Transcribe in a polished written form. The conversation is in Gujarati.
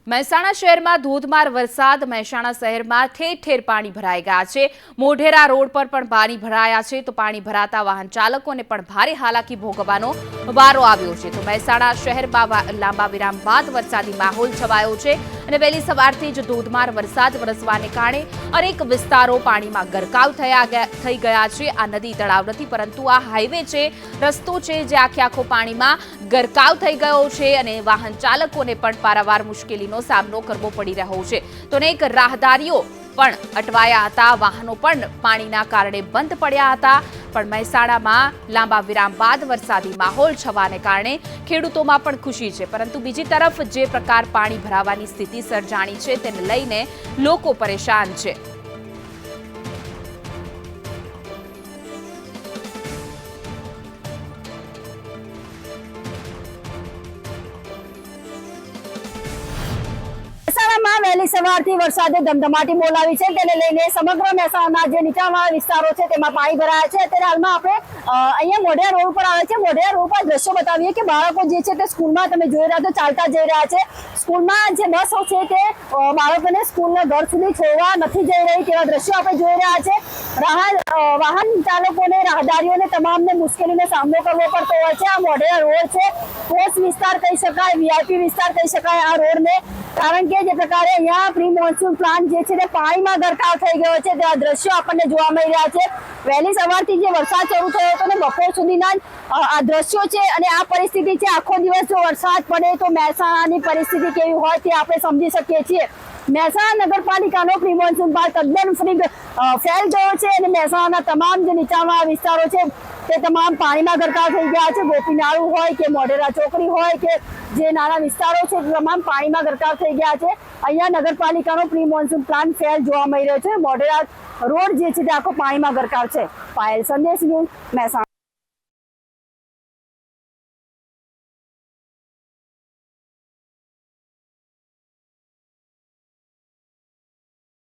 મહેસાણા શહેરમાં ધોધમાર વરસાદ મહેસાણા શહેરમાં ઠેર ઠેર પાણી ભરાઈ ગયા છે। મોઢેરા રોડ પર પણ પાણી ભરાયા છે તો પાણી ભરાતા વાહન ચાલકોને પણ ભારે હાલાકી ભોગવવાનો વારો આવ્યો છે। તો મહેસાણા શહેરમાં લાંબા વિરામ બાદ વરસાદી માહોલ છવાયો છે અને વહેલી સવારથી જ ધોધમાર વરસાદ વરસવાને કારણે અનેક વિસ્તારો પાણીમાં ગરકાવ થઈ ગયા છે। આ નદી તળાવ નથી પરંતુ આ હાઈવે છે, રસ્તો છે જે આખો પાણીમાં ગરકાવ થઈ ગયો છે અને વાહન ચાલકોને પણ પારાવાર મુશ્કેલી સામનો કરવો પડી રહ્યો છે। તો અનેક રાહદારીઓ પણ અટવાયા હતા, વાહનો પણ પાણીના કારણે બંધ પડ્યા હતા। પણ મહેસાણામાં લાંબા વિરામ બાદ વરસાદી માહોલ છવાને કારણે ખેડૂતોમાં પણ ખુશી છે, પરંતુ બીજી તરફ જે પ્રકાર પાણી ભરાવાની સ્થિતિ સર્જાણી છે તેને લઈને લોકો પરેશાન છે। વહેલી સવારથી વરસાદે ધમધમાટી બોલાવી છે, તેને લઈને સમગ્ર મહેસાણાના જે નીચાણવાળા વિસ્તારો છે તેમાં પાણી ભરાયા છે। અત્યારે હાલમાં આપણે અહીંયા મોઢેરા રોડ પર આવે છે, મોઢેરા રોડ પર દ્રશ્યો બતાવીએ કે બાળકો જે છે તે સ્કૂલમાં તમે જોઈ રહ્યા છો ચાલતા જઈ રહ્યા છે। સ્કૂલમાં જે બસો છે તે બાળકોને સ્કૂલના ઘર સુધી છોડવા નથી જઈ રહી તેવા દ્રશ્યો આપણે જોઈ રહ્યા છે। વાહન ચાલકોને રાહદારીઓને તમામને મુશ્કેલીનો સામનો કરવો પડતો હોય છે। આ મોઢેરા રોડ છે, પોસ્ટ વિસ્તાર કહી શકાય, વીઆઈપી વિસ્તાર કહી શકાય આ રોડને, કારણ કે જે પ્રકારે અહીંયા પ્રી મોન્સૂન પ્લાન્ટ જે છે તે પાણીમાં ગરકાવ થઈ ગયો છે તેવા દ્રશ્યો આપણને જોવા મળી રહ્યા છે। વહેલી સવારથી જે વરસાદ શરૂ થયો હતો ને બપોર સુધીના આ દ્રશ્યો છે અને આ પરિસ્થિતિ છે। આખો દિવસ જો વરસાદ પડે તો મહેસાણાની પરિસ્થિતિ કેવી હોય તે આપણે સમજી શકીએ છીએ। મહેસાણા નગરપાલિકાનો પ્રી મોન્સૂન પ્લાન્ટ તદ્દન ફેલ ગયો છે અને મહેસાણાના તમામ જે નીચાણવાળા વિસ્તારો છે તે તમામ પાણીમાં ગરકાવ થઈ ગયા છે। ગોપીનાળુ હોય કે મોઢેરા ચોકડી હોય કે જે નાના વિસ્તારો છે તે તમામ પાણીમાં ગરકાવ થઈ ગયા છે। અહીંયા નગરપાલિકાનો પ્રી મોન્સૂન પ્લાન ફેલ જોવા મળી રહ્યો છે। મોઢેરા રોડ જે છે તે આખો પાણીમાં ગરકાવ છે। પાયલ સંદેશ ન્યૂઝ મહેસાણા।